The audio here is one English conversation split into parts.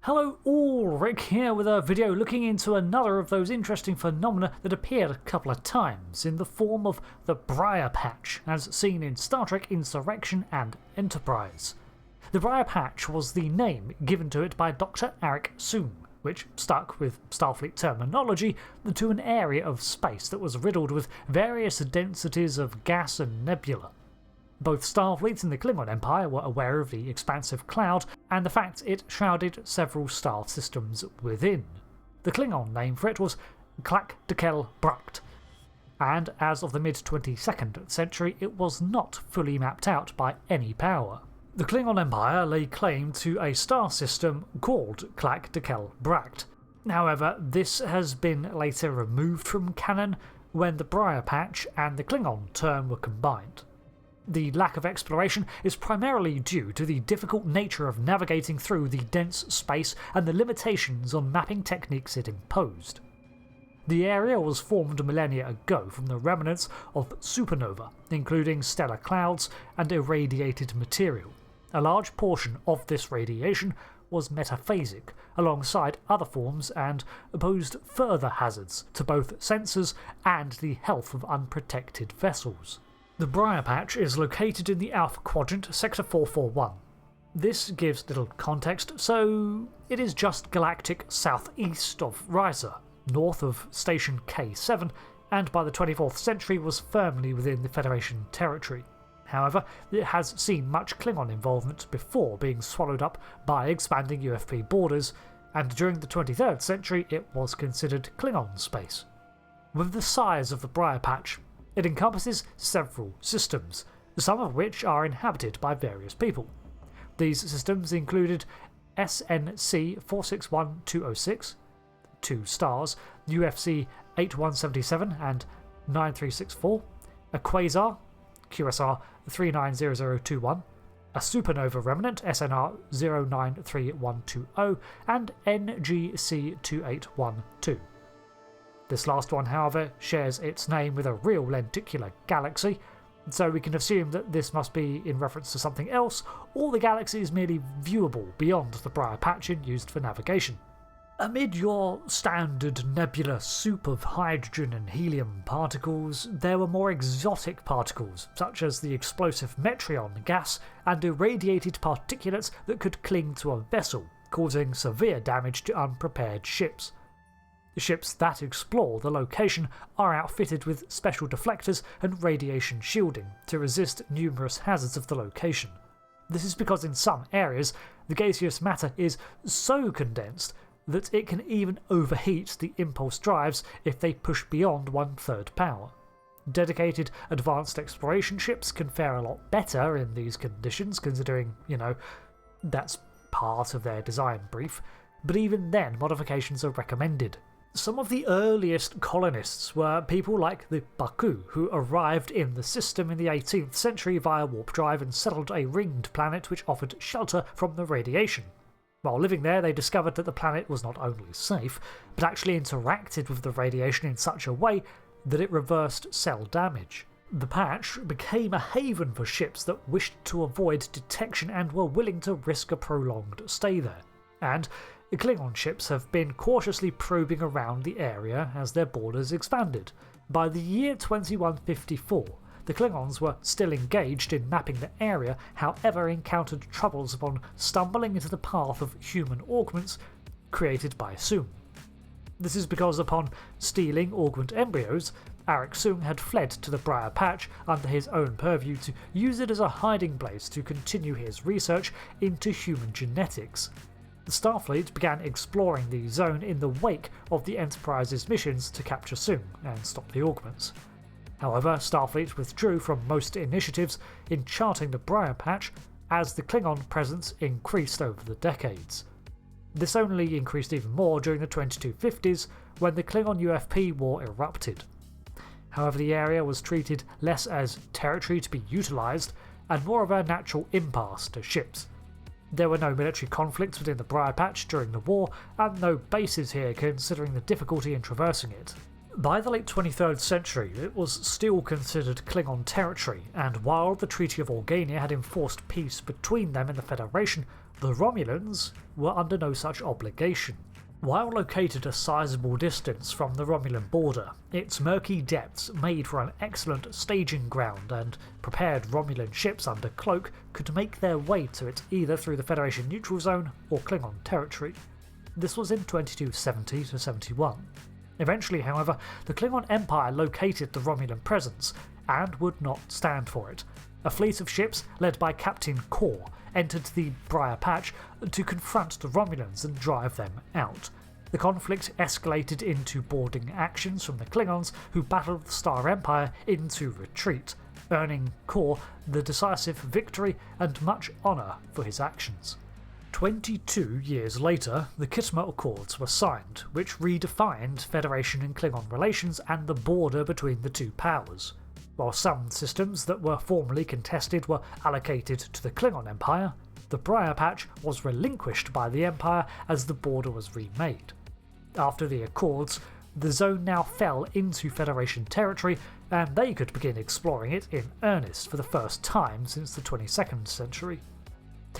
Hello all, Rick here with a video looking into another of those interesting phenomena that appeared a couple of times in the form of the Briar Patch, as seen in Star Trek Insurrection and Enterprise. The Briar Patch was the name given to it by Dr. Arik Soong, which stuck with Starfleet terminology to an area of space that was riddled with various densities of gas and nebula. Both Starfleet and the Klingon Empire were aware of the expansive cloud and the fact it shrouded several star systems within. The Klingon name for it was Klacht, Brakt, and as of the mid-22nd century it was not fully mapped out by any power. The Klingon Empire laid claim to a star system called Klacht, Brakt. However, this has been later removed from canon when the Briar Patch and the Klingon term were combined. The lack of exploration is primarily due to the difficult nature of navigating through the dense space and the limitations on mapping techniques it imposed. The area was formed millennia ago from the remnants of supernova, including stellar clouds and irradiated material. A large portion of this radiation was metaphasic, alongside other forms, and posed further hazards to both sensors and the health of unprotected vessels. The Briar Patch is located in the Alpha Quadrant, Sector 441. This gives little context, so it is just galactic southeast of Riser, north of Station K7, and by the 24th century was firmly within the Federation territory. However, it has seen much Klingon involvement before being swallowed up by expanding UFP borders, and during the 23rd century it was considered Klingon space. With the size of the Briar Patch, it encompasses several systems, some of which are inhabited by various people. These systems included SNC 461206, 2 stars, UFC 8177 and 9364, a quasar, QSR 390021, a supernova remnant, SNR 093120, and NGC 2812. This last one, however, shares its name with a real lenticular galaxy, so we can assume that this must be in reference to something else, or the galaxy is merely viewable beyond the Briar Patch and used for navigation. Amid your standard nebula soup of hydrogen and helium particles, there were more exotic particles, such as the explosive Metreon gas and irradiated particulates that could cling to a vessel, causing severe damage to unprepared ships. The ships that explore the location are outfitted with special deflectors and radiation shielding to resist numerous hazards of the location. This is because in some areas, the gaseous matter is so condensed that it can even overheat the impulse drives if they push beyond 1/3 power. Dedicated advanced exploration ships can fare a lot better in these conditions, considering, that's part of their design brief, but even then modifications are recommended. Some of the earliest colonists were people like the Baku, who arrived in the system in the 18th century via warp drive and settled a ringed planet which offered shelter from the radiation. While living there, they discovered that the planet was not only safe, but actually interacted with the radiation in such a way that it reversed cell damage. The patch became a haven for ships that wished to avoid detection and were willing to risk a prolonged stay there. And Klingon ships have been cautiously probing around the area as their borders expanded. By the year 2154, the Klingons were still engaged in mapping the area, however encountered troubles upon stumbling into the path of human augments created by Soong. This is because upon stealing augment embryos, Arik Soong had fled to the Briar Patch under his own purview to use it as a hiding place to continue his research into human genetics. The Starfleet began exploring the zone in the wake of the Enterprise's missions to capture Soong and stop the augments. However, Starfleet withdrew from most initiatives in charting the Briar Patch as the Klingon presence increased over the decades. This only increased even more during the 2250s when the Klingon UFP war erupted. However, the area was treated less as territory to be utilised and more of a natural impasse to ships. There were no military conflicts within the Briar Patch during the war, and no bases here considering the difficulty in traversing it. By the late 23rd century, it was still considered Klingon territory, and while the Treaty of Ingame had enforced peace between them and the Federation, The Romulans were under no such obligation. While located a sizable distance from the Romulan border, its murky depths made for an excellent staging ground, and prepared Romulan ships under cloak could make their way to it either through the Federation neutral zone or Klingon territory. This was in 2270-71. Eventually, however, the Klingon Empire located the Romulan presence and would not stand for it. A fleet of ships led by Captain Kor entered the Briar Patch to confront the Romulans and drive them out. The conflict escalated into boarding actions from the Klingons, who battled the Star Empire into retreat, earning Kor the decisive victory and much honour for his actions. 22 years later, the Khitma Accords were signed, which redefined Federation and Klingon relations and the border between the two powers. While some systems that were formerly contested were allocated to the Klingon Empire, the Briar Patch was relinquished by the Empire as the border was remade. After the Accords, the zone now fell into Federation territory, and they could begin exploring it in earnest for the first time since the 22nd century.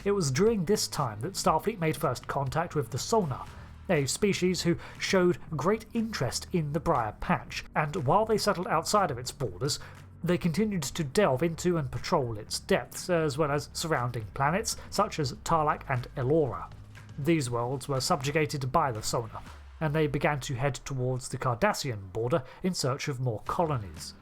It was during this time that Starfleet made first contact with the Sonar, a species who showed great interest in the Briar Patch, and while they settled outside of its borders, they continued to delve into and patrol its depths, as well as surrounding planets such as Tarlac and Elora. These worlds were subjugated by the Sonar, and they began to head towards the Cardassian border in search of more colonies.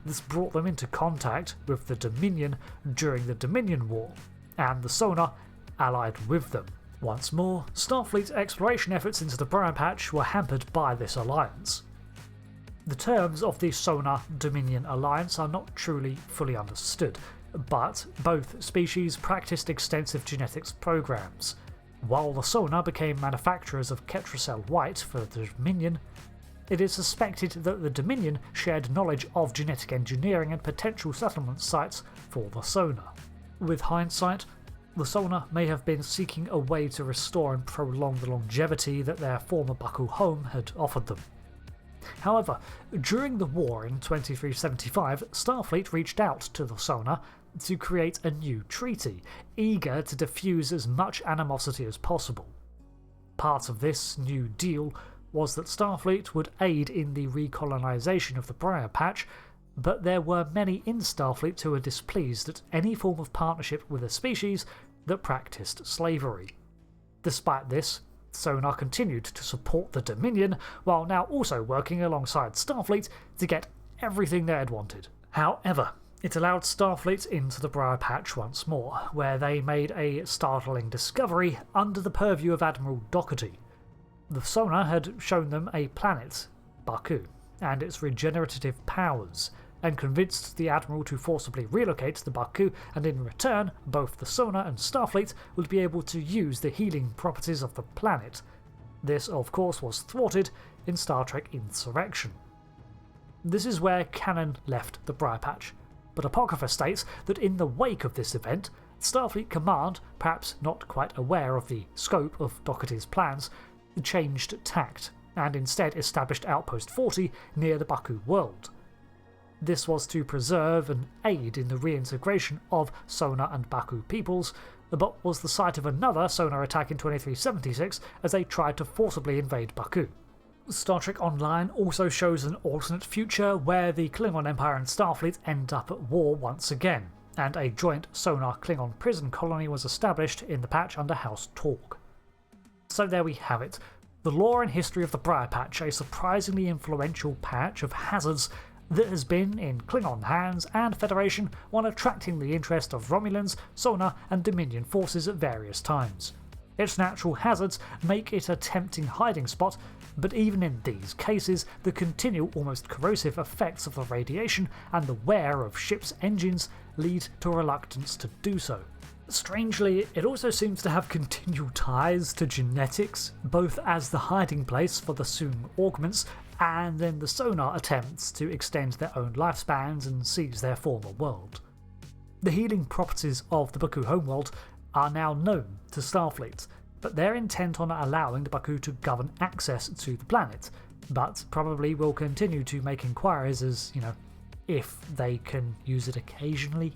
This brought them into contact with the Dominion during the Dominion War, and the Sonar allied with them. Once more, Starfleet's exploration efforts into the Briar Patch were hampered by this alliance. The terms of the Sonar-Dominion alliance are not truly fully understood, but both species practiced extensive genetics programs. While the Sonar became manufacturers of Ketracel White for the Dominion, it is suspected that the Dominion shared knowledge of genetic engineering and potential settlement sites for the Sonar. With hindsight, the Sonar may have been seeking a way to restore and prolong the longevity that their former Baku home had offered them. However, during the war in 2375, Starfleet reached out to the Sonar to create a new treaty, eager to diffuse as much animosity as possible. Part of this new deal was that Starfleet would aid in the recolonisation of the Briar Patch, but there were many in Starfleet who were displeased at any form of partnership with a species that practiced slavery. Despite this, Sonar continued to support the Dominion, while now also working alongside Starfleet to get everything they had wanted. However, it allowed Starfleet into the Briar Patch once more, where they made a startling discovery under the purview of Admiral Doherty. The Sonar had shown them a planet, Baku, and its regenerative powers, and convinced the Admiral to forcibly relocate to Baku, and in return, both the Sonar and Starfleet would be able to use the healing properties of the planet. This, of course, was thwarted in Star Trek Insurrection. This is where canon left the Briar Patch, but Apocrypha states that in the wake of this event, Starfleet Command, perhaps not quite aware of the scope of Doherty's plans, changed tact, and instead established Outpost 40 near the Baku world. This was to preserve and aid in the reintegration of Sonar and Baku peoples, but was the site of another Sonar attack in 2376 as they tried to forcibly invade Baku. Star Trek Online also shows an alternate future where the Klingon Empire and Starfleet end up at war once again, and a joint Sonar-Klingon prison colony was established in the patch under House Talk. So there we have it, the lore and history of the Briar Patch, a surprisingly influential patch of hazards that has been in Klingon hands and Federation while attracting the interest of Romulans, Sonar and Dominion forces at various times. Its natural hazards make it a tempting hiding spot, but even in these cases, the continual, almost corrosive effects of the radiation and the wear of ships' engines lead to a reluctance to do so. Strangely, it also seems to have continual ties to genetics, both as the hiding place for the Soong augments and then the Sonar attempts to extend their own lifespans and seize their former world. The healing properties of the Baku homeworld are now known to Starfleet, but they're intent on allowing the Baku to govern access to the planet, but probably will continue to make inquiries as, if they can use it occasionally.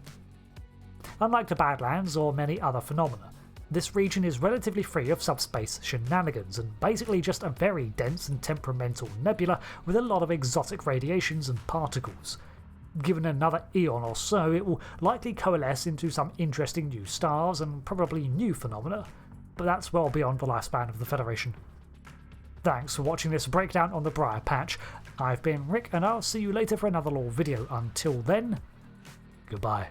Unlike the Badlands or many other phenomena, this region is relatively free of subspace shenanigans and basically just a very dense and temperamental nebula with a lot of exotic radiations and particles. Given another eon or so, it will likely coalesce into some interesting new stars and probably new phenomena, but that's well beyond the lifespan of the Federation. Thanks for watching this breakdown on the Briar Patch. I've been Rick, and I'll see you later for another lore video. Until then, goodbye.